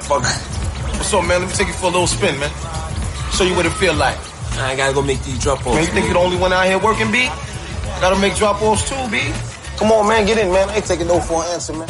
Fuck. What's up, man? Let me take you for a little spin, man. Show you what it feel like. I gotta go make these drop-offs. Man, you think you're the only one out here working, B? Gotta make drop-offs too, B. Come on, man, get in, man. I ain't taking no for an answer, man.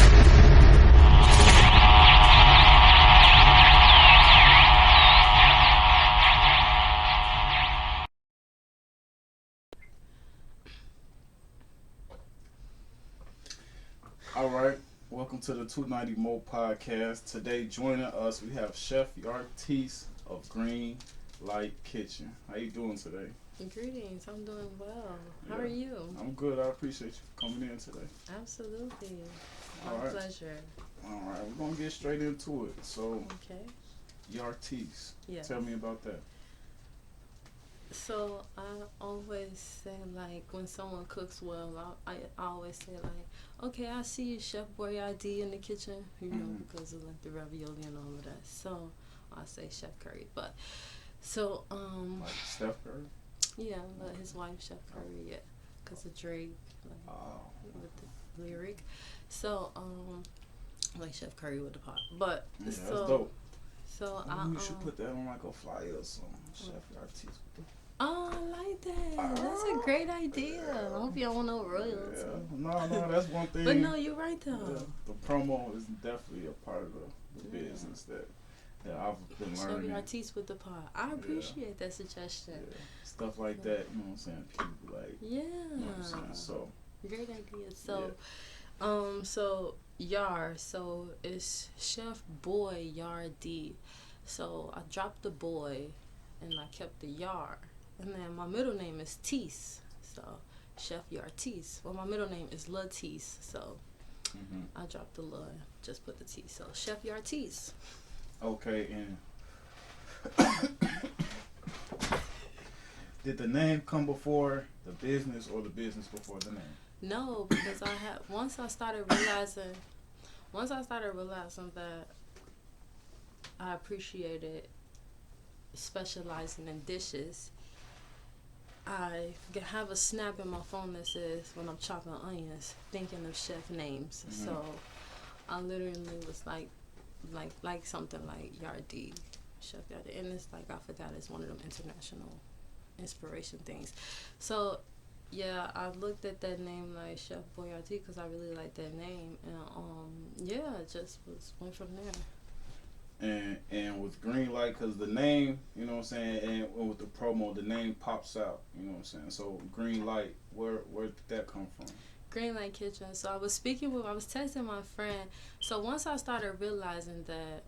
All right, welcome to the 290 Mo podcast. Today, joining us, we have Chef Yar'Tese of Green Lyte Kitchen. How you doing today? Greetings, I'm doing well. How are you? I'm good. I appreciate you for coming in today. Absolutely. My All right. pleasure. All right, we're going to get straight into it. So, Okay. Yar'Tese, Yeah. tell me about that. So I always say, like, when someone cooks well, I always say, like, okay, I see you, Chef Boyardee, in the kitchen, you know, because of, like, the ravioli and all of that. So I say Chef Curry. But, so, Like Steph Curry? yeah, but his wife, Chef Curry, yeah, because of Drake, like, with the lyric. So, like Chef Curry with the pot. But, Yeah, that's so, dope. so You should put that on like a flyer or something. Chef Yar'Tese. Oh, I like that. That's a great idea. I hope you don't want no royalty. Yeah. No, that's one thing. But no, you're right though. The promo is definitely a part of the business that I've been Chef learning. Yar'Tese with the pot. I appreciate that suggestion. Yeah. Stuff like that, you know what I'm saying? People be like, Yeah. you know what I'm saying? So, Great idea. So, so Yar. So it's Chef Boy Yar'Tese. So I dropped the boy, and I kept the Yar. And then my middle name is Teese, so Chef Yar'Tese. Well, my middle name is Lyte, so I dropped the L, just put the T. So Chef Yar'Tese. okay, and did the name come before the business or the business before the name? No, because once I started realizing that I appreciated specializing in dishes. I have a snap in my phone that says when I'm chopping onions, thinking of chef names. So I literally was like something like Yar'Tese, Chef Yar'Tese, and it's like I forgot it's one of them international inspiration things. So yeah, I looked at that name like Chef Boyardee because I really like that name, and it just went from there. And with Green Lyte, because the name, you know what I'm saying, and with the promo, the name pops out, you know what I'm saying. So Green Lyte, where did that come from? Green Lyte Kitchen. So I was texting my friend. So once I started realizing that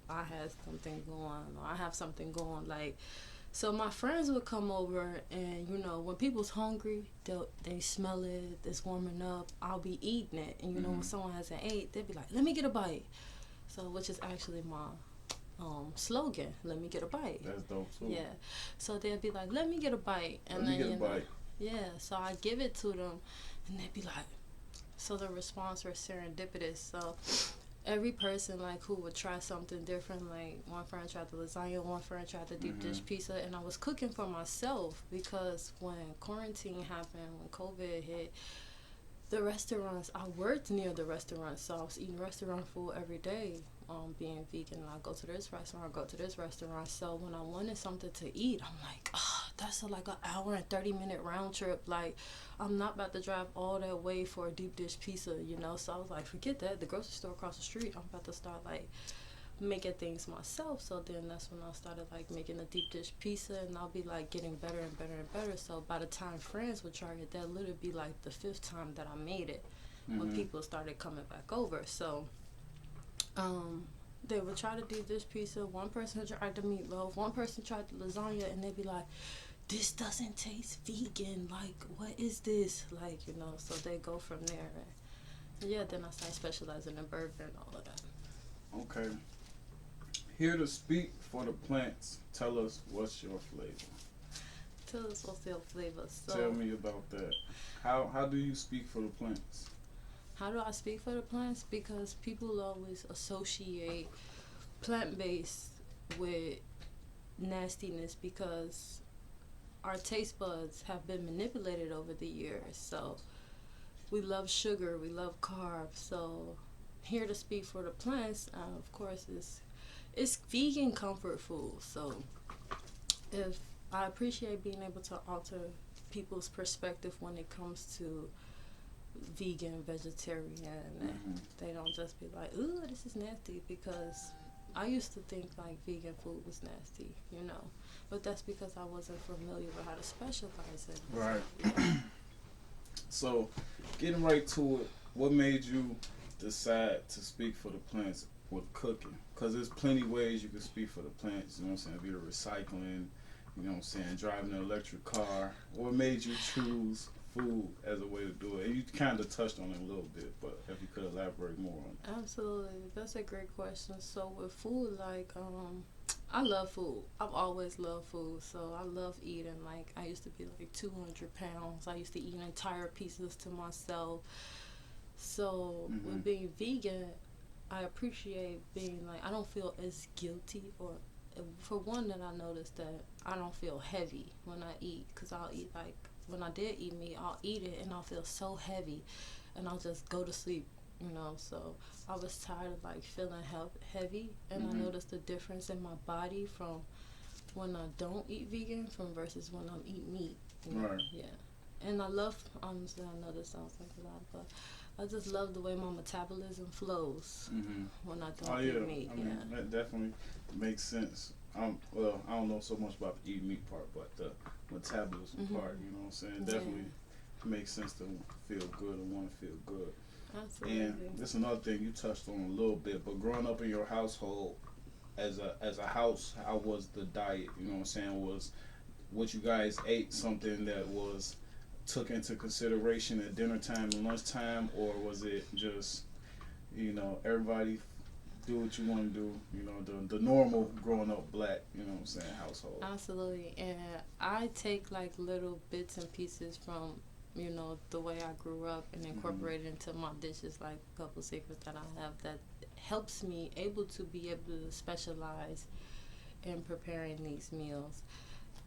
I had something going, or I have something going, like, so my friends would come over, and you know, when people's hungry, they smell it, it's warming up, I'll be eating it, and you know, when someone hasn't ate, they'd be like, let me get a bite. So, which is actually my slogan, let me get a bite. That's dope too. Yeah. So they'd be like, let me get a bite. And let me get a bite. Yeah, so I give it to them, and they'd be like, so the response was serendipitous. So every person, like, who would try something different, like, one friend tried the lasagna, one friend tried the deep dish pizza, and I was cooking for myself because when quarantine happened, when COVID hit, the restaurants, I worked near the restaurants, so I was eating restaurant food every day, being vegan. I go to this restaurant, so when I wanted something to eat, I'm like, that's like an hour and 30-minute round trip. Like, I'm not about to drive all that way for a deep dish pizza, you know. So I was like, forget that. The grocery store across the street, I'm about to start, like, making things myself. So then that's when I started, like, making a deep dish pizza, and I'll be, like, getting better and better and better. So by the time friends would try it, that literally be like the 5th time that I made it when people started coming back over. So they would try the deep dish pizza. One person tried the meatloaf, one person tried the lasagna, and they'd be like, this doesn't taste vegan, like, what is this, like, you know. So they go from there, and then I started specializing in burger and all of that. Okay. Here to speak for the plants, tell us what's your flavor. Tell us what's your flavor. So tell me about that. How do you speak for the plants? How do I speak for the plants? Because people always associate plant-based with nastiness because our taste buds have been manipulated over the years. So we love sugar, we love carbs. So here to speak for the plants, of course, it's vegan comfort food. So if I appreciate being able to alter people's perspective when it comes to vegan, vegetarian, and they don't just be like, ooh, this is nasty, because I used to think like vegan food was nasty, but that's because I wasn't familiar with how to specialize it. Right. Yeah. So, getting right to it, what made you decide to speak for the plants with cooking? Because there's plenty ways you can speak for the plants, you know what I'm saying, via recycling, you know what I'm saying, driving an electric car. What made you choose food as a way to do it? And you kind of touched on it a little bit, but if you could elaborate more on it. Absolutely. That's a great question. So with food, like, I love food. I've always loved food. So I love eating. Like, I used to be like 200 pounds. I used to eat entire pieces to myself. So with being vegan, I appreciate being like, I don't feel as guilty, or for one, that I noticed that I don't feel heavy when I eat, because I'll eat like, when I did eat meat, I'll eat it and I'll feel so heavy and I'll just go to sleep, so I was tired of like feeling heavy, and I noticed the difference in my body from when I don't eat vegan from versus when I eat meat. Right. Yeah. And I love, honestly, I know this sounds like a lot, but I just love the way my metabolism flows when I don't eat meat. I mean, that definitely makes sense. Well, I don't know so much about the eat meat part, but the metabolism part, you know what I'm saying, definitely makes sense to feel good and want to feel good. Absolutely. And this is another thing you touched on a little bit, but growing up in your household, as a house, how was the diet? You know what I'm saying? Was what you guys ate something that was took into consideration at dinner time and lunchtime, or was it just, everybody do what you want to do, the normal growing up black, household? Absolutely. And I take like little bits and pieces from, the way I grew up and incorporate it into my dishes, like a couple secrets that I have that helps me able to specialize in preparing these meals.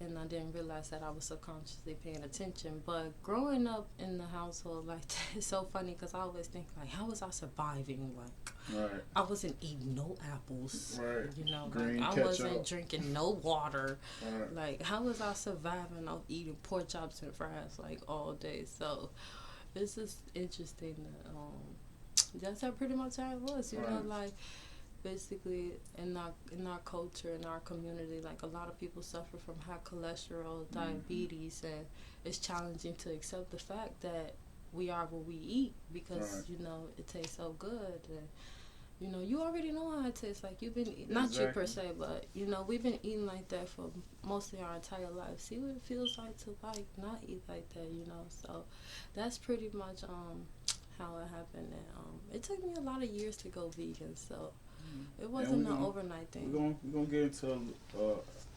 And I didn't realize that I was subconsciously paying attention. But growing up in the household like that, it's so funny, because I always think, like, how was I surviving? Like, I wasn't eating no apples. Right. Green I wasn't drinking no water. Right. Like, how was I surviving off eating pork chops and fries, like, all day? So it's just interesting that that's how pretty much how it was, like, basically in our culture, in our community, like, a lot of people suffer from high cholesterol, diabetes, and it's challenging to accept the fact that we are what we eat, because it tastes so good, and you already know how it tastes. Like, you've been not you per se, but we've been eating like that for mostly our entire life. See what it feels like to like not eat like that, so that's pretty much how it happened. And it took me a lot of years to go vegan, so it wasn't an overnight thing. We're gonna get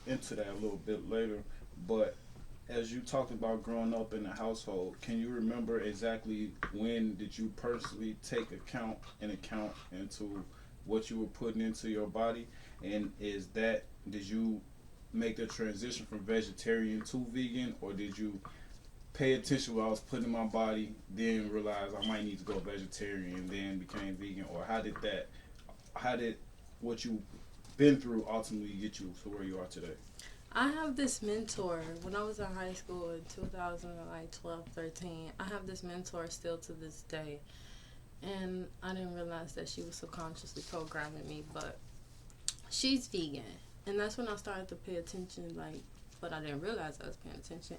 into that a little bit later, but as you talked about growing up in the household, can you remember exactly when did you personally take account into what you were putting into your body, and did you make the transition from vegetarian to vegan, or did you pay attention to what I was putting in my body, then realize I might need to go vegetarian, and then became vegan, or how did what you've been through ultimately get you to where you are today? I have this mentor. When I was in high school in 2012, 13, I have this mentor still to this day. And I didn't realize that she was subconsciously programming me, but she's vegan. And that's when I started to pay attention, but I didn't realize I was paying attention.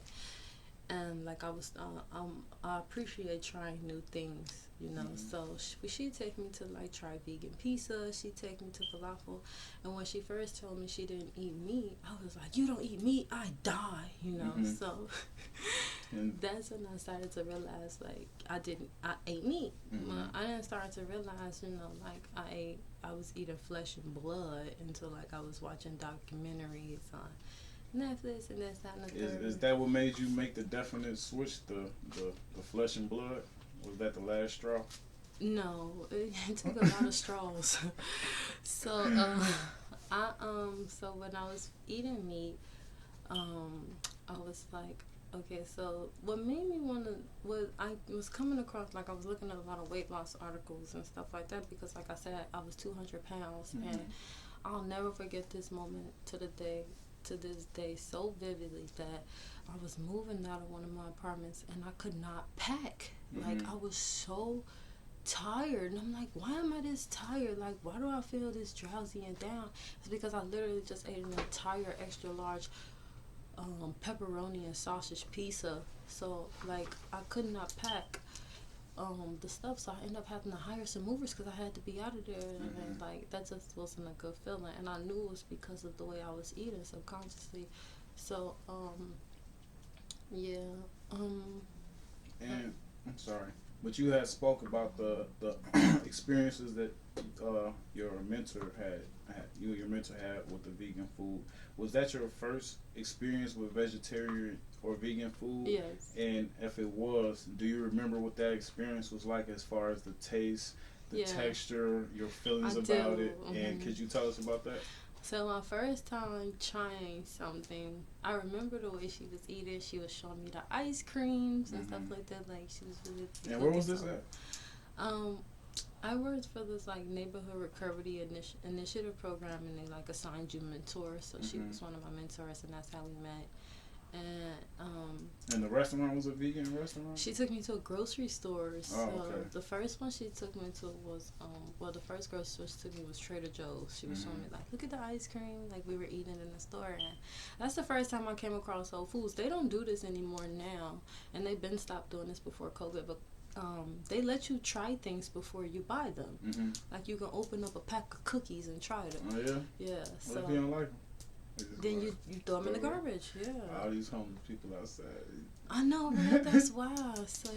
And like, I appreciate trying new things, so she'd take me to like try vegan pizza, she'd take me to falafel. And when she first told me she didn't eat meat, I was like, you don't eat meat, I die, so that's when I started to realize, like, I ate meat, but I didn't start to realize, like, I was eating flesh and blood until like I was watching documentaries on Netflix and this, that, and the third. Is that what made you make the definite switch, the flesh and blood? Was that the last straw? No, it took a lot of straws. So so when I was eating meat, I was like, Okay, so what made me want to, what I was coming across, like I was looking at a lot of weight loss articles and stuff like that because, like I said, I was 200 pounds, and I'll never forget this moment to this day, so vividly, that I was moving out of one of my apartments and I could not pack. Like, I was so tired, and I'm like, why am I this tired? Like, why do I feel this drowsy and down? It's because I literally just ate an entire extra large pepperoni and sausage pizza. So like I could not pack the stuff, so I ended up having to hire some movers because I had to be out of there, and like that just wasn't a good feeling, and I knew it was because of the way I was eating subconsciously. So yeah. And I'm sorry, but you had spoke about the experiences that your mentor you and your mentor had with the vegan food. Was that your first experience with vegetarian or vegan food? Yes. And if it was, do you remember what that experience was like as far as the taste, the texture, your feelings about it? And could you tell us about that? So my first time trying something, I remember the way she was eating. She was showing me the ice creams and stuff like that. Like, she was really. And where was this at? I worked for this like neighborhood recovery initiative program, and they like assigned you mentors. So she was one of my mentors, and that's how we met. And the restaurant was a vegan restaurant? She took me to a grocery store. So okay. the first one she took me to was the first grocery store she took me was Trader Joe's. She was showing me like, look at the ice cream, like we were eating in the store, and that's the first time I came across Whole Foods. They don't do this anymore now, and they've been stopped doing this before COVID, but they let you try things before you buy them. Like, you can open up a pack of cookies and try them. Oh yeah? Yeah. So what if you don't like them? Then you throw them in the garbage. Yeah. All these homeless people outside. I know, right? That's wild. So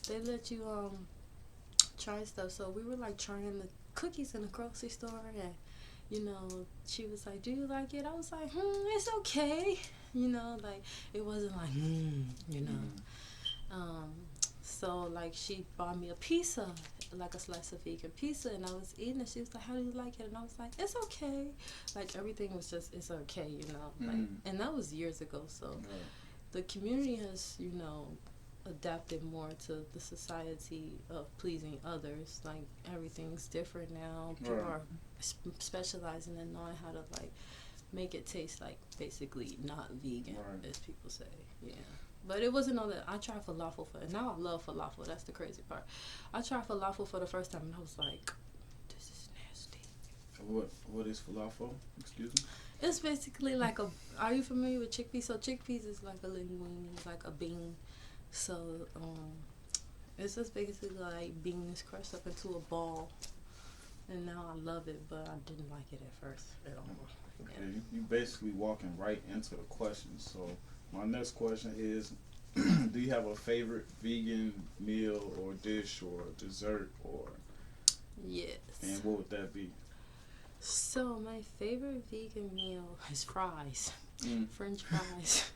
they let you try stuff. So we were like trying the cookies in the grocery store, and you know, she was like, "Do you like it?" I was like, "It's okay." You know, like it wasn't like, you know. So like she bought me a pizza, like a slice of vegan pizza, and I was eating it. She was like, "How do you like it?" And I was like, "It's okay." Like everything was just, it's okay, you know. Like, and that was years ago. So the community has, you know, adapted more to the society of pleasing others. Like everything's different now. People are specializing in knowing how to like make it taste like basically not vegan, as people say. Yeah. But it wasn't all that. I tried falafel and now I love falafel. That's the crazy part. I tried falafel for the first time and I was like, this is nasty. What is falafel? Excuse me? It's basically like are you familiar with chickpeas? So chickpeas is like a linguine, it's like a bean. So it's just basically like beans crushed up into a ball. And now I love it, but I didn't like it at first at all. Okay, yeah. You basically walking right into the question. So my next question is, do you have a favorite vegan meal or dish or dessert or? Yes. And what would that be? So my favorite vegan meal is fries. French fries.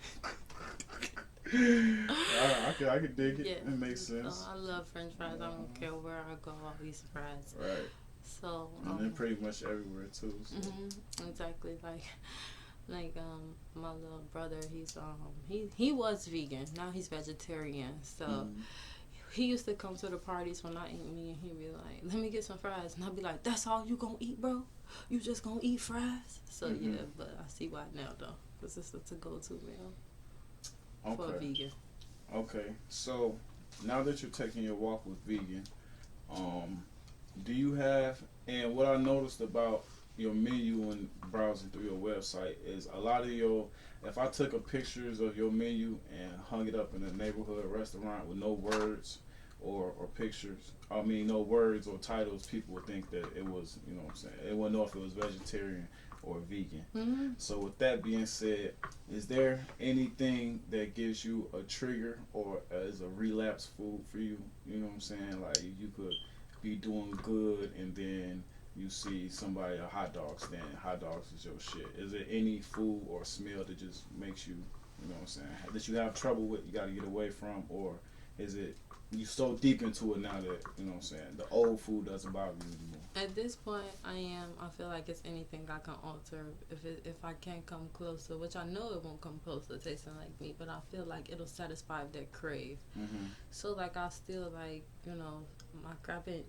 I could dig it. Yeah. It makes sense. I love French fries. I don't care where I go, I'll eat fries. Right. So and they're pretty much everywhere too. So. Exactly. Like my little brother, he was vegan. Now he's vegetarian. So he used to come to the parties when I eat meat, and he'd be like, "Let me get some fries," and I'd be like, "That's all you gonna eat, bro? You just gonna eat fries?" So yeah, but I see why now though, because it's a go-to meal for a vegan. Okay, so now that you're taking your walk with vegan, do you have? And what I noticed about your menu and browsing through your website is a lot of if I took a pictures of your menu and hung it up in a neighborhood restaurant with no words or pictures, no words or titles, people would think that it was, you know what I'm saying, they wouldn't know if it was vegetarian or vegan. So with that being said, is there anything that gives you a trigger or is a relapse food for you? You know what I'm saying? Like you could be doing good and then you see somebody, a hot dog stand, hot dogs is your shit. Is there any food or smell that just makes you, you know what I'm saying, that you have trouble with, you got to get away from, or is it you so deep into it now that you know what I'm saying the old food doesn't bother you anymore? At this point, I feel like it's anything I can alter if I can't come closer, which I know it won't come close to tasting like meat, but I feel like it'll satisfy that crave. So like I still like, you know,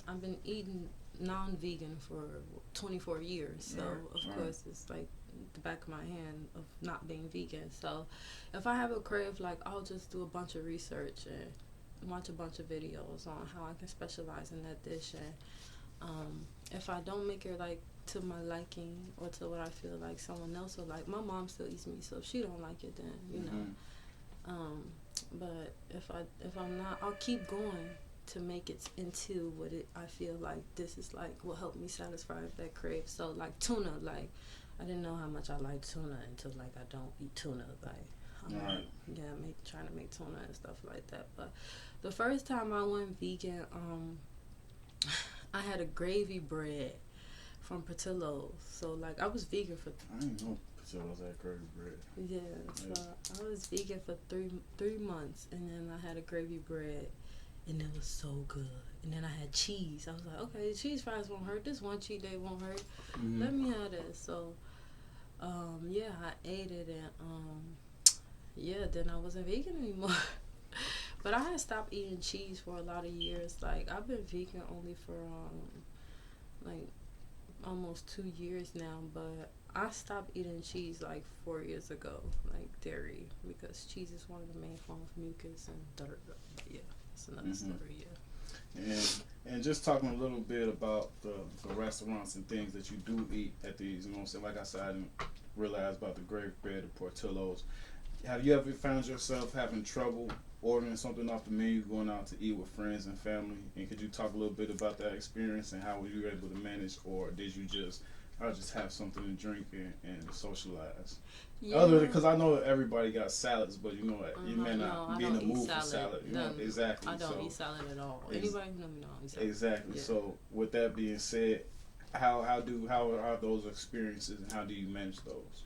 I've been eating non-vegan for 24 years, so of course it's like the back of my hand of not being vegan. So if I have a crave, like I'll just do a bunch of research and watch a bunch of videos on how I can specialize in that dish. And if I don't make it like to my liking or to what I feel like someone else will like, my mom still eats meat, so if she don't like it, then you know. But if I'm not, I'll keep going to make it into what I feel like this is like will help me satisfy that crave. So like tuna, like I didn't know how much I like tuna until like I don't eat tuna. Like I'm trying to make tuna and stuff like that. But the first time I went vegan, I had a gravy bread from Portillo's. So like I was vegan for I didn't know Portillo's had gravy bread. Yeah, so I was vegan for three months, and then I had a gravy bread, and it was so good. And then I had cheese. I was like, okay, cheese fries won't hurt. This one cheat day won't hurt. Let me have this. So yeah, I ate it, and then I wasn't vegan anymore. But I had stopped eating cheese for a lot of years. Like I've been vegan only for like almost 2 years now. But I stopped eating cheese like 4 years ago, like dairy, because cheese is one of the main forms of mucus and dirt. Yeah, it's another story. Yeah. And just talking a little bit about the restaurants and things that you do eat at these. You know what I'm saying? Like I said, I didn't realize about the gravy bread, the Portillo's. Have you ever found yourself having trouble ordering something off the menu, going out to eat with friends and family? And could you talk a little bit about that experience and how were you able to manage, or did you just have something to drink and socialize? Yeah. Other than, because I know everybody got salads, but you know you may not be in the mood for salad. You know, exactly. I don't eat salad at all. Anybody who knows me don't eat salad. Exactly. Yeah. So with that being said, how are those experiences and how do you manage those?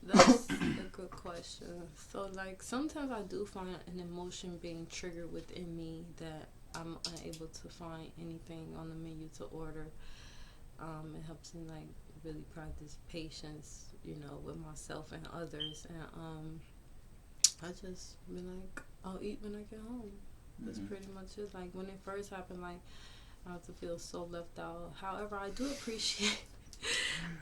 That's a good question. So, like, sometimes I do find an emotion being triggered within me that I'm unable to find anything on the menu to order. It helps me, like, really practice patience, you know, with myself and others. And I just be like, I'll eat when I get home. That's pretty much it. Like, when it first happened, like, I have to feel so left out. However, I do appreciate,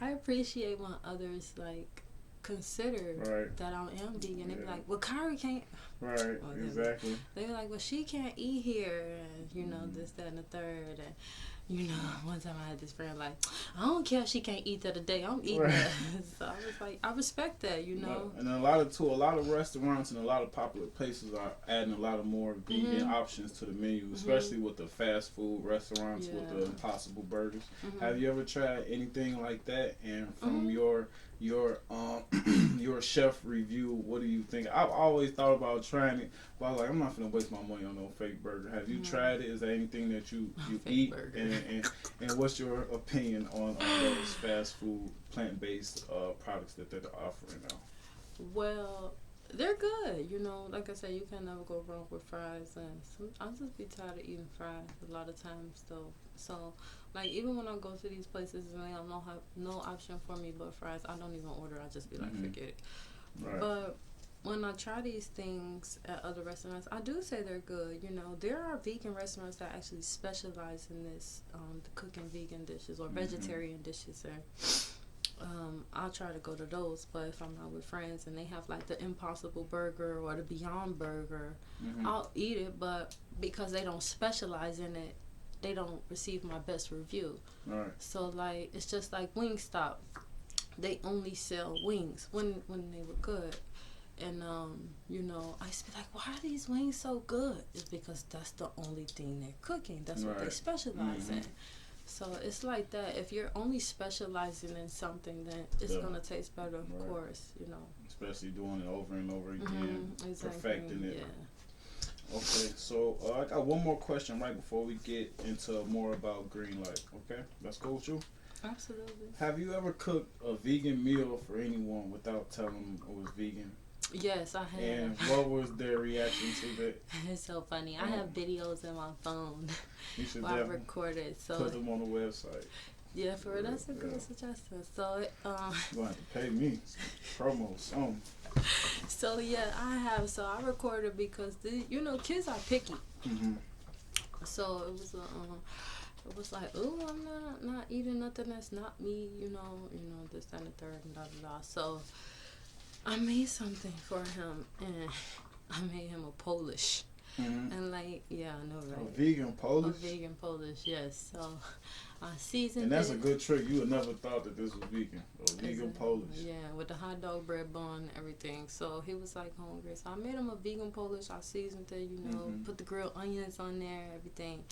I appreciate when others, like, consider that I am vegan. They be like, well, Kyrie can't. Right, exactly. They be like, well, she can't eat here, and you know, this, that, and the third. And you know, one time I had this friend like, I don't care if she can't eat that today, I'm eating that. So I was like, I respect that, you know. And a lot of restaurants and a lot of popular places are adding a lot of more vegan options to the menu, especially with the fast food restaurants with the Impossible Burgers. Have you ever tried anything like that? And from your chef review, what do you think? I've always thought about trying it, but I was like, I'm not gonna waste my money on no fake burger. Have you tried it? Is there anything that you eat? And what's your opinion on those fast food plant-based products that they're offering now? Well, they're good. You know, like I said, you can never go wrong with fries. And I'll just be tired of eating fries a lot of times, though. So, like, even when I go to these places and they don't have no option for me but fries, I don't even order. I just be like, forget it. Right. But when I try these things at other restaurants, I do say they're good. You know, there are vegan restaurants that actually specialize in this, cooking vegan dishes or vegetarian dishes. And I'll try to go to those. But if I'm out with friends and they have like the Impossible Burger or the Beyond Burger, I'll eat it. But because they don't specialize in it, they don't receive my best review. Right. So like it's just like Wingstop. They only sell wings when they were good. And you know, I used to be like, why are these wings so good? It's because that's the only thing they're cooking. That's what they specialize in. So it's like that. If you're only specializing in something, then it's gonna taste better, of course, you know. Especially doing it over and over again, perfecting it. Yeah. Okay, so I got one more question right before we get into more about Green Light. Okay, that's cool with you? Absolutely. Have you ever cooked a vegan meal for anyone without telling them it was vegan? Yes, I have. And what was their reaction to that? It's so funny. I have videos in my phone You should where I definitely recorded. So put them on the website. yeah, for real, that's a good suggestion. So You're going to have to pay me promo something. so yeah, I have. So I recorded because kids are picky. Mm-hmm. So it was like, oh, I'm not eating nothing that's not me. This, that, and the third, and da da da. So I made something for him, and I made him a Polish. Mm-hmm. And like, yeah, I know, right? A vegan Polish? A vegan Polish, yes. So I seasoned it. And that's it. a good trick. You would never thought that this was vegan. A vegan Polish. Yeah, with the hot dog bread bun and everything. So he was like hungry. So I made him a vegan Polish. I seasoned it, put the grilled onions on there, everything.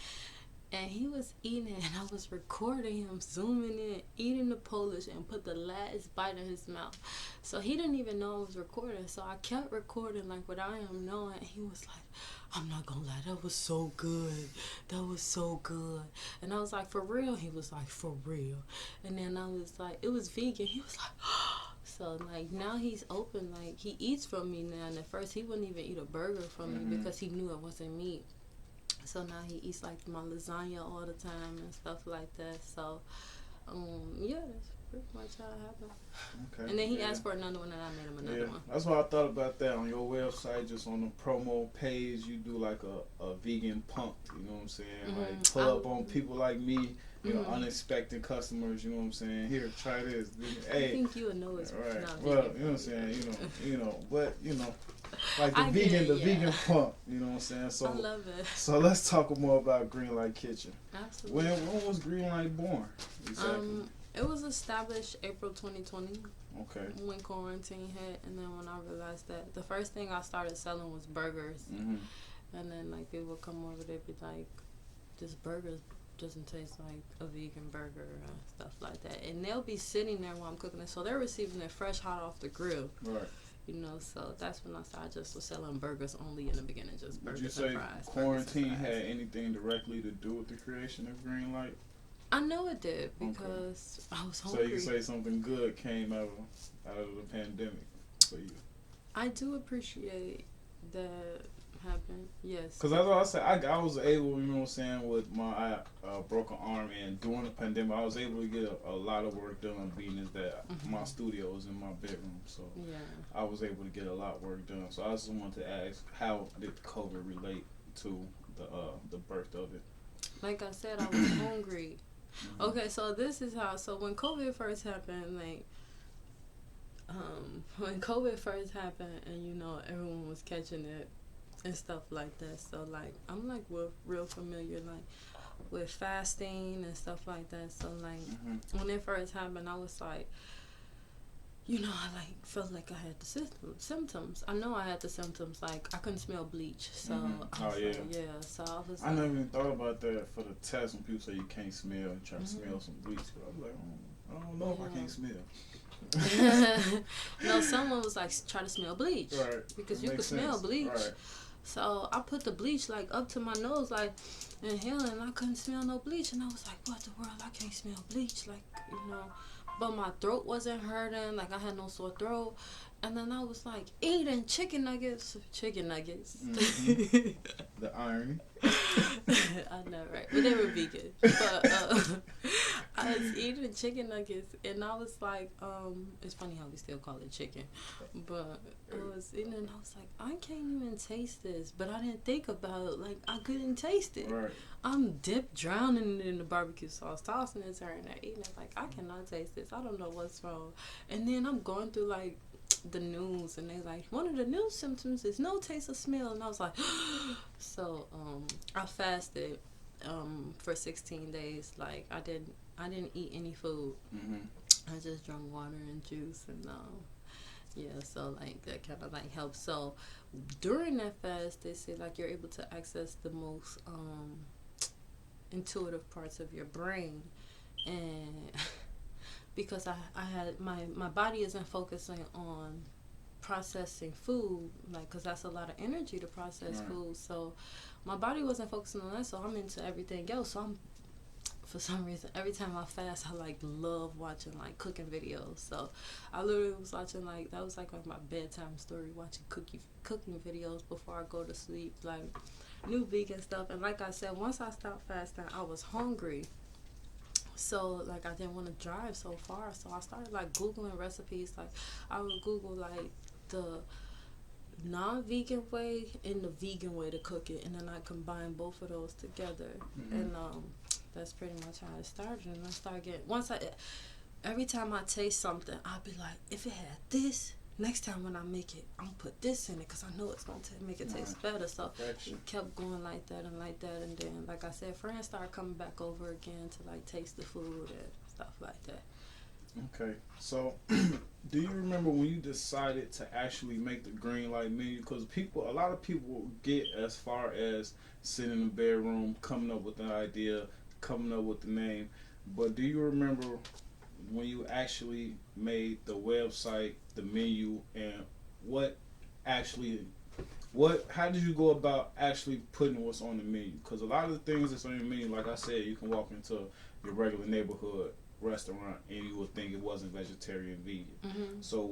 And he was eating it, and I was recording him, zooming in, eating the Polish, and put the last bite in his mouth. So he didn't even know I was recording. So I kept recording, like, without him knowing. He was like, I'm not gonna lie, that was so good. That was so good. And I was like, for real? He was like, for real. And then I was like, it was vegan. He was like, so, like, now he's open. Like, he eats from me now. And at first, he wouldn't even eat a burger from me because he knew it wasn't meat. So now he eats like my lasagna all the time and stuff like that. So, yeah, that's pretty much how it happened. Okay. And then he asked for another one, and I made him another one. That's what I thought about that. On your website, just on the promo page, you do like a vegan pump. You know what I'm saying? Like pull up on people like me. Unexpected customers, you know what I'm saying? Here, try this. Hey, I think you would know it's right. not Well, vegan. you know what I'm saying? But like the vegan pump, you know what I'm saying? So I love it. So let's talk more about Greenlight Kitchen. Absolutely. When was Greenlight born? Exactly. It was established April 2020. Okay. When quarantine hit, and then when I realized that the first thing I started selling was burgers, and then like people would come over, they'd be like, "This burger doesn't taste like a vegan burger," and stuff like that, and they'll be sitting there while I'm cooking it, so they're receiving it fresh, hot off the grill. Right. So that's when I started just selling burgers only in the beginning, just burgers and fries. Would you say quarantine had anything directly to do with the creation of Greenlight? I know it did, because I was hungry. So you say something good came out of the pandemic for you? I do appreciate that happened, yes. Because that's what I said. I was able, you know what I'm saying, with my broken arm, and during the pandemic, I was able to get a lot of work done, being as that my studio was in my bedroom. So I was able to get a lot of work done. So I just wanted to ask, how did COVID relate to the birth of it? Like I said, I was hungry. Okay, so this is how. So when COVID first happened, when COVID first happened, and everyone was catching it and stuff like that. So like I'm like real familiar with fasting and stuff like that. So like when it first happened, I was like, I felt like I had the symptoms. I know I had the symptoms. Like I couldn't smell bleach. So So I was. I never even thought about that for the test when people say you can't smell. You try to smell some bleach. But I was like, I don't know if I can't smell. No, someone was like, try to smell bleach. Right. Because you could smell bleach. Right. So I put the bleach up to my nose, inhaling, and I couldn't smell no bleach. And I was like, what the world? I can't smell bleach. But my throat wasn't hurting. I had no sore throat. And then I was eating chicken nuggets. The irony. I know, right? But they were vegan. But I was eating chicken nuggets, and I was it's funny how we still call it chicken. But I was eating, and I was like, I can't even taste this. But I didn't think about it. I couldn't taste it. Right. I'm drowning it in the barbecue sauce, tossing it, turning it, eating it. I cannot taste this. I don't know what's wrong. And then I'm going through, the news, and they one of the new symptoms is no taste or smell, and I was like, so I fasted for 16 days. I didn't eat any food. I just drank water and juice, and so that kind of helps. So during that fast, they say you're able to access the most intuitive parts of your brain, and because I had my body isn't focusing on processing food, because that's a lot of energy to process food. So my body wasn't focusing on that. So I'm into everything else. So I'm for some reason, every time I fast, I like love watching like cooking videos. So I literally was watching like, that was like my bedtime story, watching cooking videos before I go to sleep, like new vegan stuff. And like I said, once I stopped fasting, I was hungry. So like I didn't want to drive so far, so I started like Googling recipes. Like I would Google like the non-vegan way and the vegan way to cook it, and then I combine both of those together. And that's pretty much how it started. And I started getting, every time I taste something, I'll be like, if it had this, next time when I make it, I'm gonna put this in it because I know it's gonna make it taste better. So it kept going like that, and then like I said, friends started coming back over again to like taste the food and stuff like that. Okay, so do you remember when you decided to actually make the green light menu? Because a lot of people get as far as sitting in the bedroom, coming up with the idea, coming up with the name, but do you remember when you actually made the website, the menu, and how did you go about actually putting what's on the menu? Because a lot of the things that's on your menu, like I said, you can walk into your regular neighborhood restaurant and you would think it wasn't vegetarian, vegan. So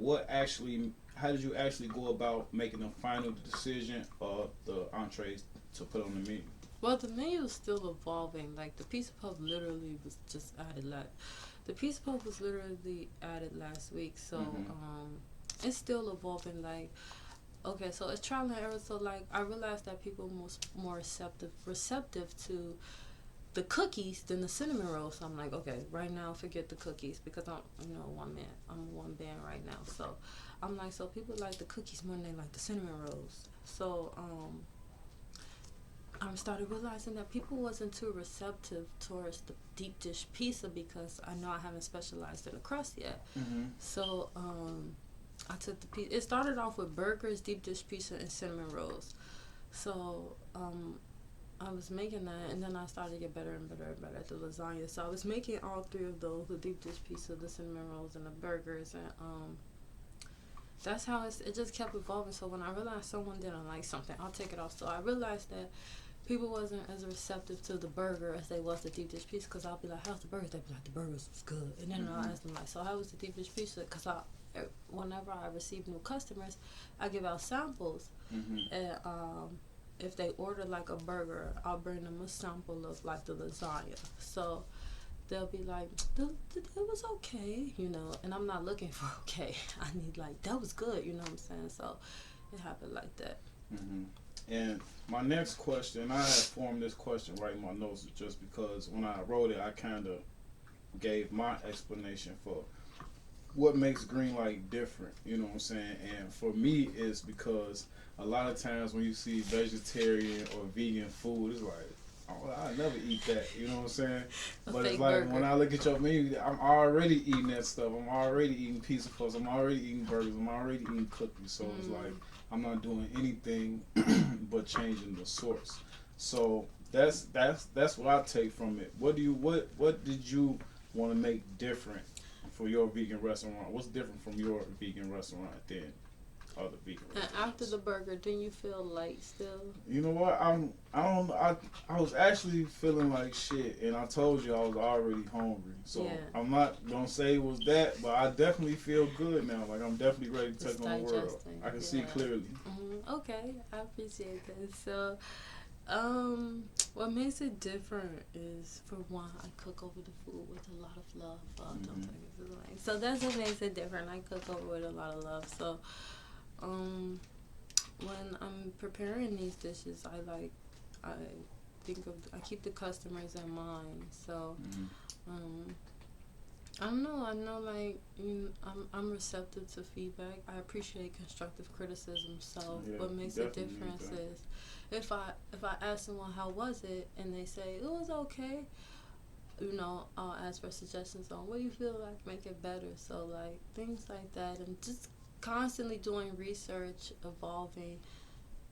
how did you actually go about making the final decision of the entrees to put on the menu? Well, the menu is still evolving. Like the pizza puff literally was just added the pizza puff was literally added last week. So it's still evolving. Like, okay, so it's trial and error. So like I realized that people are more receptive to the cookies than the cinnamon rolls. So I'm like, okay, right now forget the cookies because I'm one band right now. So I'm like, so people like the cookies more than they like the cinnamon rolls. So I started realizing that people wasn't too receptive towards the deep dish pizza because I know I haven't specialized in the crust yet. So I took the pizza. It started off with burgers, deep dish pizza, and cinnamon rolls. So I was making that, and then I started to get better and better and better at the lasagna. So I was making all three of those: the deep dish pizza, the cinnamon rolls, and the burgers. And that's how it just kept evolving. So when I realized someone didn't like something, I'll take it off. So I realized that people wasn't as receptive to the burger as they was the deep dish pizza, because I'll be like, how's the burgers? They'd be like, the burgers was good. And then I'll ask them like, so how was the deep dish pizza? Because whenever I receive new customers, I give out samples. And if they order like a burger, I'll bring them a sample of like the lasagna. So they'll be like, it was okay, and I'm not looking for okay. I need like, that was good, you know what I'm saying? So it happened like that. And my next question, I had formed this question right in my notes just because when I wrote it, I kind of gave my explanation for what makes green light different, you know what I'm saying? And for me, it's because a lot of times when you see vegetarian or vegan food, it's like, oh, I never eat that, you know what I'm saying? But it's like, when I look at your menu, I'm already eating that stuff. I'm already eating pizza puffs. I'm already eating burgers. I'm already eating cookies. So it's like, I'm not doing anything but changing the source. So that's what I take from it. What did you want to make different for your vegan restaurant? What's different from your vegan restaurant than other vegan restaurants? And after the burger, didn't you feel light still? You know what? I was actually feeling like shit, and I told you I was already hungry. So yeah. I'm not gonna say it was that, but I definitely feel good now. Like I'm definitely ready to take on the world. I can see clearly. Okay, I appreciate that. So, what makes it different is, for one, I cook over the food with a lot of love. Don't take it to the line. So that's what makes it different. I cook over with a lot of love. So, when I'm preparing these dishes, I keep the customers in mind. So, I don't know. I know, like, I'm receptive to feedback. I appreciate constructive criticism. So what makes a difference is if I ask someone how was it and they say it was okay, I'll ask for suggestions on what do you feel like make it better. So like things like that, and just constantly doing research, evolving,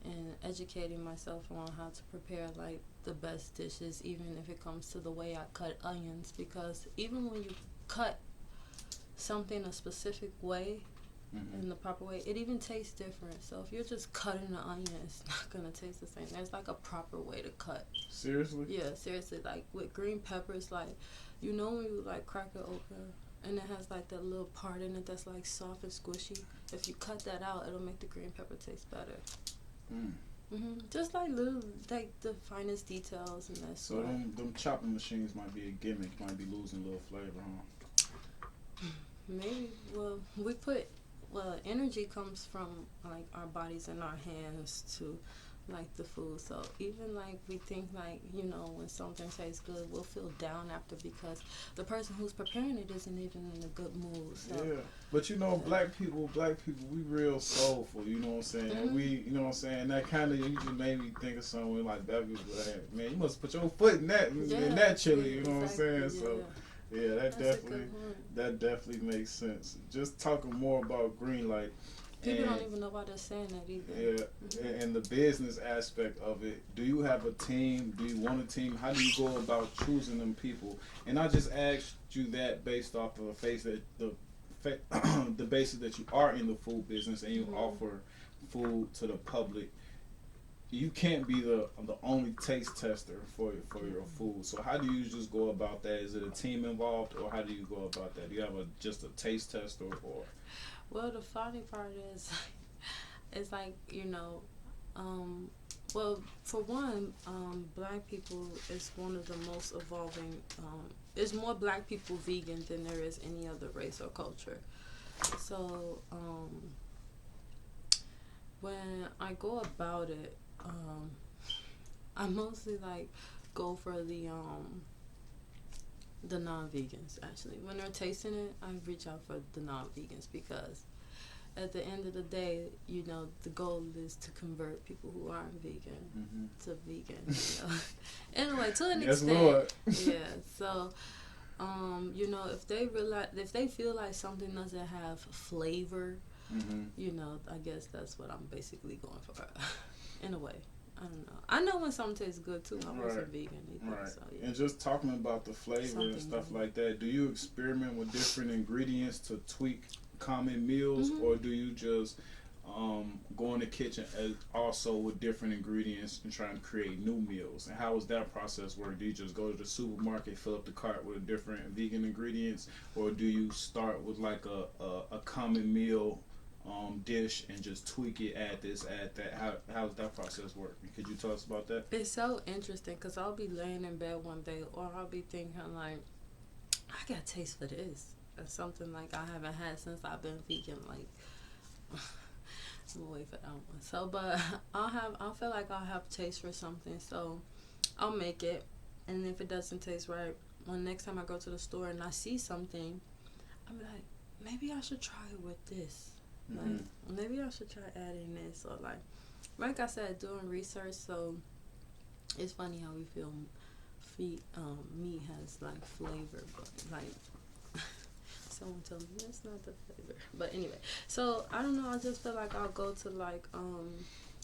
and educating myself on how to prepare like the best dishes, even if it comes to the way I cut onions. Because even when you cut something a specific way, in the proper way, it even tastes different. So if you're just cutting the onion, it's not gonna taste the same. There's like a proper way to cut. Seriously? Yeah, seriously. Like with green peppers, like you know when you like crack it open and it has like that little part in it that's like soft and squishy. If you cut that out, it'll make the green pepper taste better. Just like little, like the finest details and that. So them chopping machines might be a gimmick, might be losing a little flavor, huh? Maybe. Well, energy comes from like our bodies and our hands to like the food. So even like we think like, you know, when something tastes good, we'll feel down after because the person who's preparing it isn't even in a good mood. So. Yeah, but you know, black people, we real soulful. You know what I'm saying? We, you know what I'm saying? That kind of, you just made me think of something like that. Like, man, you must put your foot in that chili. You know what I'm saying? So. Yeah, that definitely makes sense. Just talking more about Greenlight. People don't even know why they're saying that either. Yeah, and the business aspect of it. Do you have a team? Do you want a team? How do you go about choosing them people? And I just asked you that based off of the basis that you are in the food business and you offer food to the public. You can't be the only taste tester for your food. So how do you just go about that? Is it a team involved, or how do you go about that? Do you have just a taste tester, or? Well, the funny part is, it's like, you know, well, for one, black people is one of the most evolving. There's more black people vegan than there is any other race or culture. So when I go about it, I mostly like go for the non-vegans. Actually, when they're tasting it, I reach out for the non-vegans because at the end of the day, you know, the goal is to convert people who aren't vegan to vegan. You know? Anyway, to an extent, Lord. Yeah. So, you know, if they feel like something doesn't have flavor, you know, I guess that's what I'm basically going for. In a way. I don't know. I know when something tastes good too. I wasn't vegan either. Right. So, yeah. And just talking about the flavor and stuff like that, do you experiment with different ingredients to tweak common meals, or do you just go in the kitchen also with different ingredients and trying to create new meals? And how does that process work? Do you just go to the supermarket, fill up the cart with different vegan ingredients, or do you start with like a common meal dish and just tweak it, add this, add that? How does that process work? Could you tell us about that? It's so interesting because I'll be laying in bed one day, or I'll be thinking like, I got a taste for this. Or something like I haven't had since I've been vegan. Like, I'm gonna wait for that one. So, but I feel like I'll have taste for something, so I'll make it. And if it doesn't taste right, when next time I go to the store and I see something, I'm like, maybe I should try it with this. Like, maybe I should try adding this, or like I said, doing research. So it's funny how we feel meat has like flavor, but like someone told me that's not the flavor. But anyway, so I don't know. I just feel like I'll go to like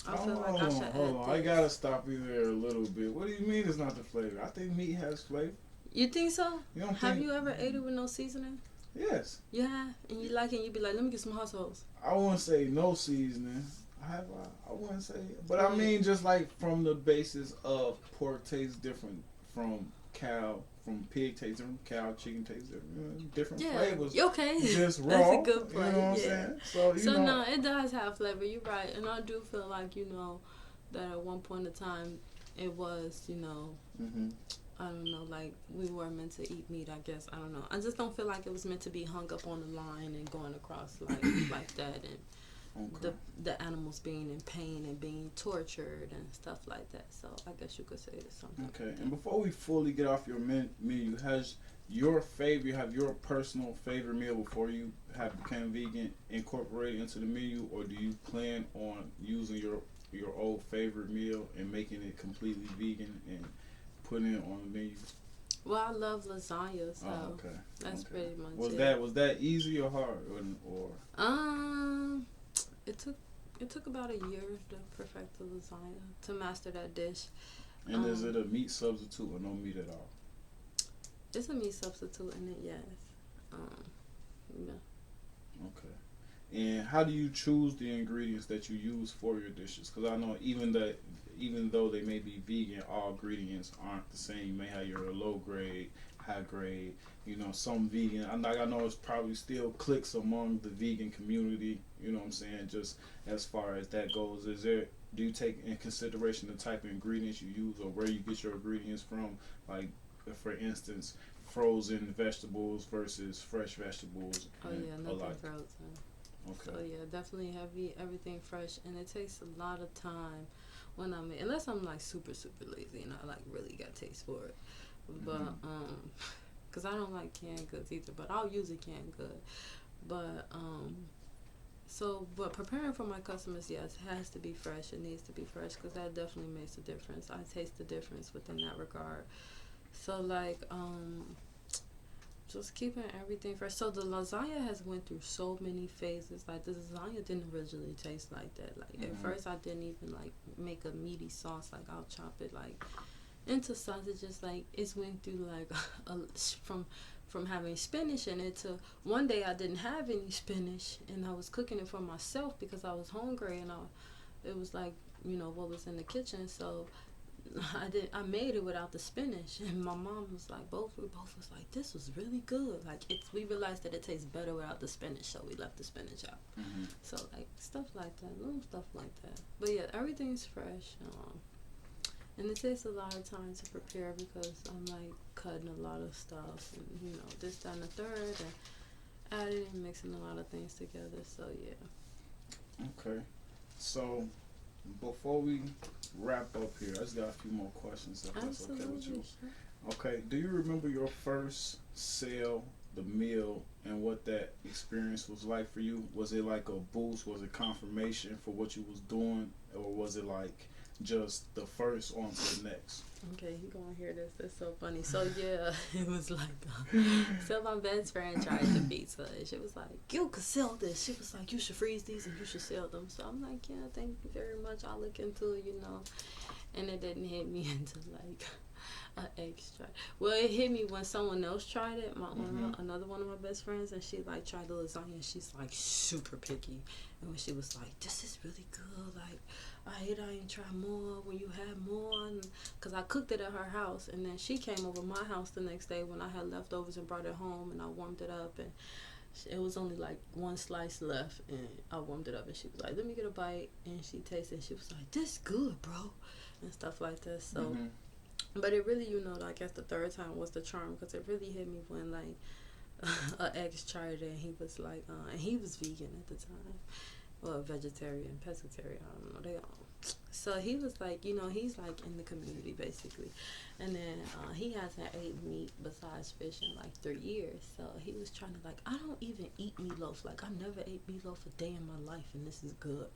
I feel like I should add this. I gotta stop you there a little bit. What do you mean it's not the flavor? I think meat has flavor. You think so? You don't Have you ever ate it with no seasoning? Yes. Yeah, and you like it, and you be like, let me get some hot sauce. I wouldn't say no seasoning. I wouldn't say, but I mean just like from the basis of pork tastes different from cow, from pig tastes different, cow, chicken tastes different flavors. Okay. Just raw. That's a good point. You know what I'm saying? So you know. No, it does have flavor. You're right, and I do feel like, you know, that at one point in time it was, you know. I don't know, like we were meant to eat meat, I guess. I don't know. I just don't feel like it was meant to be hung up on the line and going across like that, and the animals being in pain and being tortured and stuff like that. So I guess you could say it's something. Okay, and before we fully get off your menu, have your personal favorite meal before you have become vegan incorporated into the menu, or do you plan on using your old favorite meal and making it completely vegan and putting it on the menu? Well, I love lasagna, so that's pretty much Was that easy or hard, or? It took about a year to perfect the lasagna, to master that dish. And is it a meat substitute or no meat at all? It's a meat substitute in it, yes. Yeah. Okay. And how do you choose the ingredients that you use for your dishes? Because I know even though they may be vegan, all ingredients aren't the same. You may have your low grade, high grade. You know, some vegan. I know it's probably still cliques among the vegan community. You know what I'm saying? Just as far as that goes, do you take in consideration the type of ingredients you use or where you get your ingredients from? Like, for instance, frozen vegetables versus fresh vegetables. Oh yeah, nothing frozen. Okay. So yeah, definitely everything fresh, and it takes a lot of time when unless I'm like super lazy and I like really got taste for it, but because I don't like canned goods either, but I'll use a canned good, but but preparing for my customers, yes, it has to be fresh. It needs to be fresh because that definitely makes a difference. I taste the difference within that regard. So like just keeping everything fresh. So the lasagna has went through so many phases. Like the lasagna didn't originally taste like that. Like at first I didn't even like make a meaty sauce. Like I'll chop it like into sausages. Like it's went through like from having spinach in it to one day I didn't have any spinach and I was cooking it for myself because I was hungry and it was like, you know, what was in the kitchen. So I made it without the spinach, and my mom was like, we both was like, this was really good. Like we realized that it tastes better without the spinach, so we left the spinach out. So like stuff like that, little stuff like that. But yeah, everything's fresh, and it takes a lot of time to prepare because I'm like cutting a lot of stuff, and you know this, that, and the third, and adding and mixing a lot of things together. So yeah. Okay, so before we wrap up here, I just got a few more questions if that's okay with you. Okay, do you remember your first sale, the meal, and what that experience was like for you? Was it like a boost? Was it confirmation for what you was doing? Or was it like just the first on to the next? Okay, you gonna hear this. That's so funny. So yeah, it was like, so my best friend tried the pizza and she was like, you could sell this. She was like, you should freeze these and you should sell them. So I'm like, yeah, thank you very much. I'll look into it, you know. And it didn't hit me until like an extra. Well, it hit me when someone else tried it. Another one of my best friends, and she like tried the lasagna. And she's like super picky, and when she was like, this is really good. Like I ain't try more when you had more, because I cooked it at her house, and then she came over my house the next day when I had leftovers and brought it home, and I warmed it up, and it was only like one slice left, and I warmed it up, and she was like, let me get a bite, and she tasted it, she was like, this good, bro, and stuff like that. So but it really, you know, I guess the third time was the charm, because it really hit me when like an ex tried it, and he was like and he was vegan at the time. Well, vegetarian, pescatarian, I don't know, they all. So he was like, you know, he's like in the community basically. And then he hasn't ate meat besides fish in like 3 years. So he was trying to like, I don't even eat meatloaf. Like I never ate meatloaf a day in my life and this is good.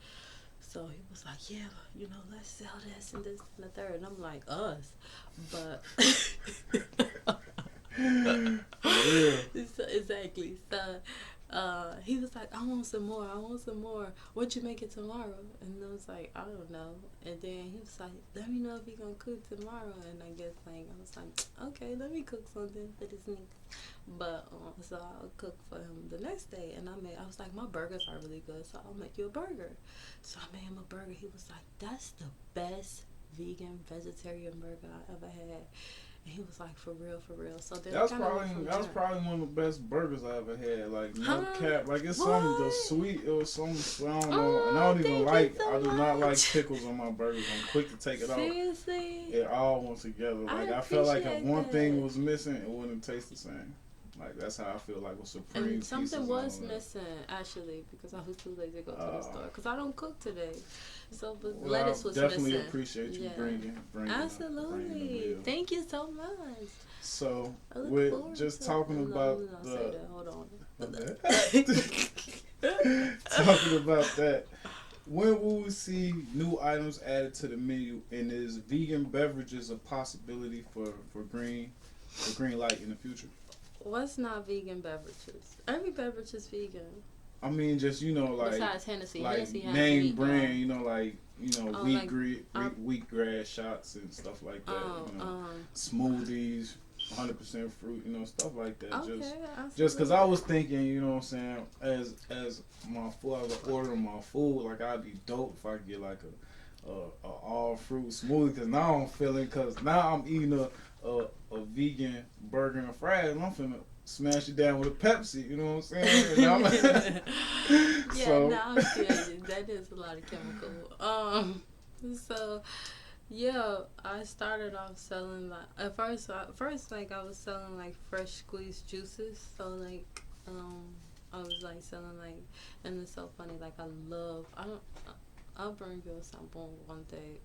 So he was like, yeah, you know, let's sell this and this and the third. And I'm like, us. But exactly. So he was like, I want some more. What you make it tomorrow? And I was like, I don't know. And then he was like, let me know if you're gonna cook tomorrow. And I guess like I was like, okay, let me cook something for this nigga. But so I'll cook for him the next day, and I was like, my burgers are really good, so I'll make you a burger. So I made him a burger. He was like, that's the best vegan vegetarian burger I ever had. And he was like, for real. So then that was probably one of the best burgers I ever had. Like no cap, like it's what? some the sweet. It was some I don't know, and I don't even like. I do not like pickles on my burgers. I'm quick to take it off. Seriously? It all went together. Like I felt like if one thing was missing, it wouldn't taste the same. Like that's how I feel like with Supreme. And something was missing actually because I was too lazy to go to the store because I don't cook today. So but lettuce was definitely missing. Appreciate you bringing Absolutely. Thank you so much. So with just talking about Hold on. Talking about that, when will we see new items added to the menu, and is vegan beverages a possibility for green light in the future? What's not vegan beverages? Every beverage is vegan. I mean, just like besides Hennessy, like Hennessy has name wheat, brand, wheatgrass shots and stuff like that. Smoothies, 100% fruit, you know, stuff like that. Okay, Just because I was thinking, you know what I'm saying, as my food, I was ordering my food, like I'd be dope if I could get like a all fruit smoothie. Because now I'm feeling, because now I'm eating a vegan burger and fries, and I'm finna smash it down with a Pepsi. You know what I'm saying? Yeah, so, now I feel you. That is a lot of chemical. So. Yeah, I started off selling like at first like I was selling like fresh squeezed juices. So like I was like selling like, and it's so funny. Like I'll bring you a sample one day.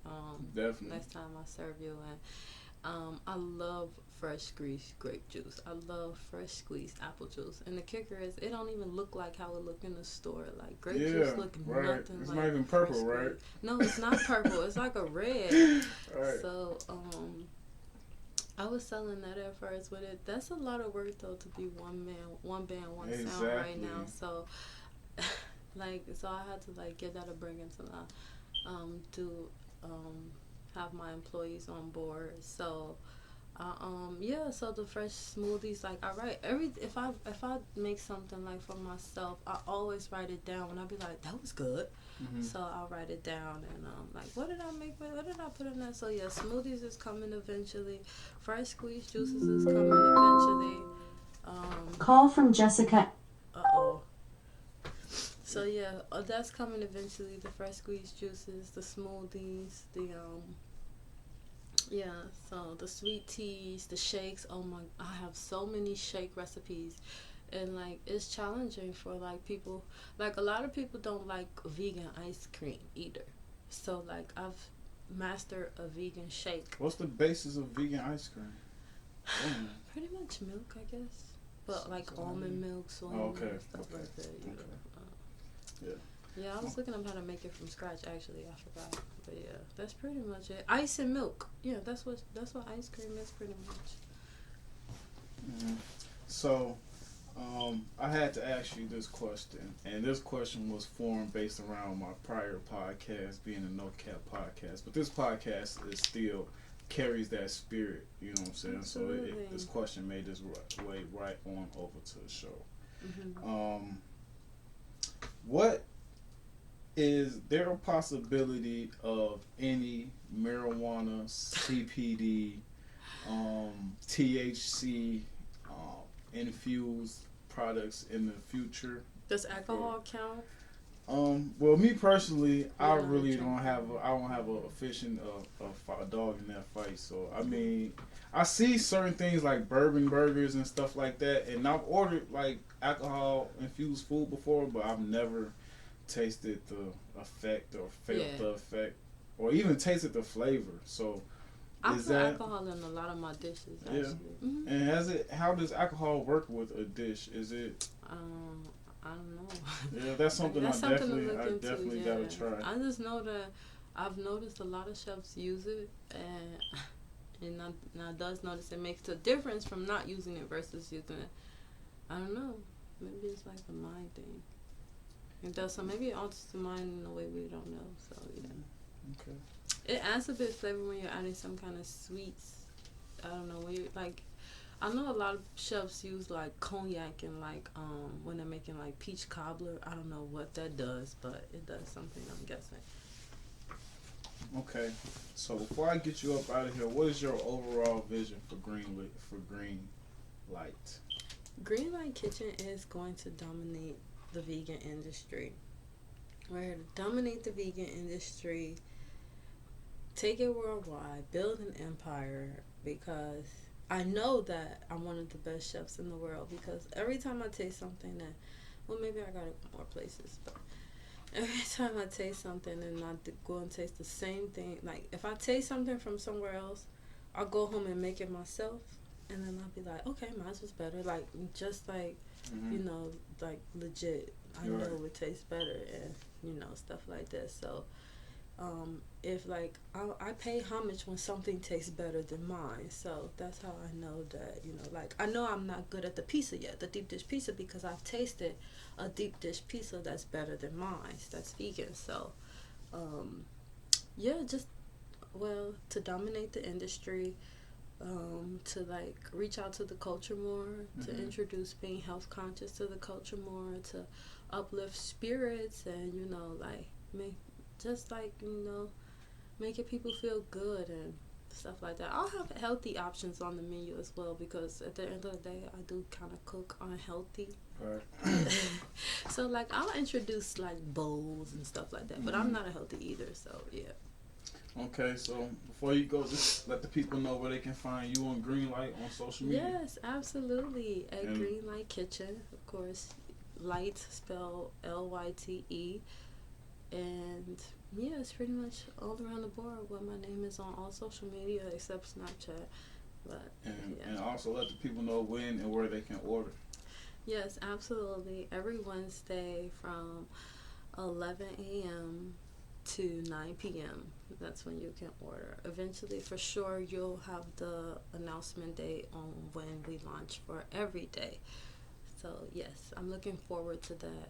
Definitely. Next time I serve you, and I love fresh squeezed grape juice. I love fresh squeezed apple juice. And the kicker is, it don't even look like how it look in the store. Like grape juice look nothing it's like. not even purple, right? No, it's not purple. It's like a red. Right. So I was selling that at first with it. That's a lot of work though, to be one band, one sound right now. So like, so I had to like get that upbringing to have my employees on board. So so the fresh smoothies, like I write if I make something like for myself, I always write it down, and I'll be like, that was good. So I'll write it down, and like, what did I put in that? So yeah, smoothies is coming eventually. Fresh squeezed juices is coming eventually. Call from Jessica. So yeah, that's coming eventually. The fresh squeezed juices, the smoothies, so the sweet teas, the shakes. Oh my, I have so many shake recipes. And like, it's challenging for like people, like a lot of people don't like vegan ice cream either. So like, I've mastered a vegan shake. What's the basis of vegan ice cream? Pretty much milk, I guess. But like almond milk, soy milk, stuff like that. Yeah, I was looking up how to make it from scratch. Actually, I forgot. But yeah, that's pretty much it. Ice and milk. Yeah, that's what ice cream is pretty much. So, I had to ask you this question, and this question was formed based around my prior podcast, being a No Cap podcast. But this podcast is still carries that spirit. You know what I'm saying? Absolutely. So this question made its way right on over to the show. What is there a possibility of any marijuana, CPD, THC infused products in the future? Does alcohol count? Well, me personally, I really don't have a efficient a dog in that fight. So I mean, I see certain things like bourbon burgers and stuff like that, and I've ordered like alcohol infused food before, but I've never tasted the effect or felt the effect, or even tasted the flavor. So I put alcohol in a lot of my dishes, actually. Yeah. And how does alcohol work with a dish? Is it? I don't know. Yeah, that's something I definitely yeah. gotta try. I just know that I've noticed a lot of chefs use it, and I does notice it makes a difference from not using it versus using it. I don't know. Maybe it's like a mind thing. It does, so maybe it alters the mind in a way we don't know. So yeah. Okay. It adds a bit of flavor when you're adding some kind of sweets. I don't know, when you like, I know a lot of chefs use like cognac and like when they're making like peach cobbler. I don't know what that does, but it does something, I'm guessing. Okay. So before I get you up out of here, what is your overall vision for Green Lyte? Green Lyte Kitchen is going to dominate the vegan industry. We're here to dominate the vegan industry, take it worldwide, build an empire, because I know that I'm one of the best chefs in the world, because every time I taste something that, well, maybe I got it more places, but every time I taste something and I go and taste the same thing, like if I taste something from somewhere else, I'll go home and make it myself, and then I'll be like, okay, mine was better, like just like, you know, like legit, I know it would taste better, and you know, stuff like that. So if like I pay homage when something tastes better than mine, so that's how I know that, you know, like I know I'm not good at the pizza yet, the deep dish pizza, because I've tasted a deep dish pizza that's better than mine, that's vegan. So yeah, just, well, to dominate the industry, to like reach out to the culture more, to introduce being health conscious to the culture more, to uplift spirits, and like making people feel good and stuff like that. I'll have healthy options on the menu as well, because at the end of the day I do kind of cook unhealthy. Right. So like I'll introduce like bowls and stuff like that, but I'm not a healthy eater, so yeah. Okay, so before you go, just let the people know where they can find you on Greenlight on social media. Yes, absolutely. At Greenlight Kitchen, of course. Lyte, spelled Lyte. And yeah, it's pretty much all around the board where my name is on all social media except Snapchat. But and also let the people know when and where they can order. Yes, absolutely. Every Wednesday from 11 a.m. to 9 p.m. That's when you can order. Eventually, for sure, you'll have the announcement date on when we launch for every day. So yes, I'm looking forward to that.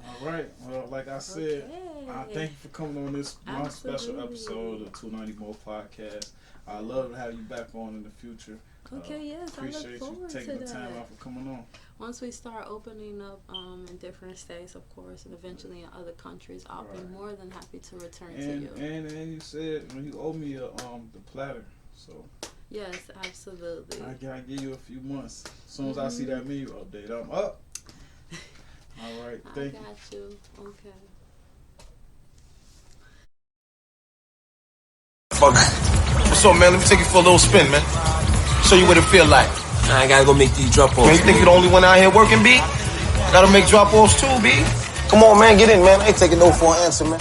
All right. Well, like I said, I thank you for coming on this my special episode of 290 More Podcast. I'd love to have you back on in the future. Okay, yes, appreciate I look forward you taking to the time that. out for coming on. Once we start opening up in different states, of course, and eventually in other countries, I'll be more than happy to return to you. And you said you owe me the platter, so. Yes, absolutely. I gotta give you a few months. As soon as I see that menu update, I'm up. All right, thank you. I got you. Okay. What's up, man? Let me take you for a little spin, man. Show you what it feel like. Nah, I gotta go make these drop-offs. Man, you think you're the only one out here working, B? Gotta make drop-offs too, B. Come on, man, get in, man. I ain't taking no for an answer, man.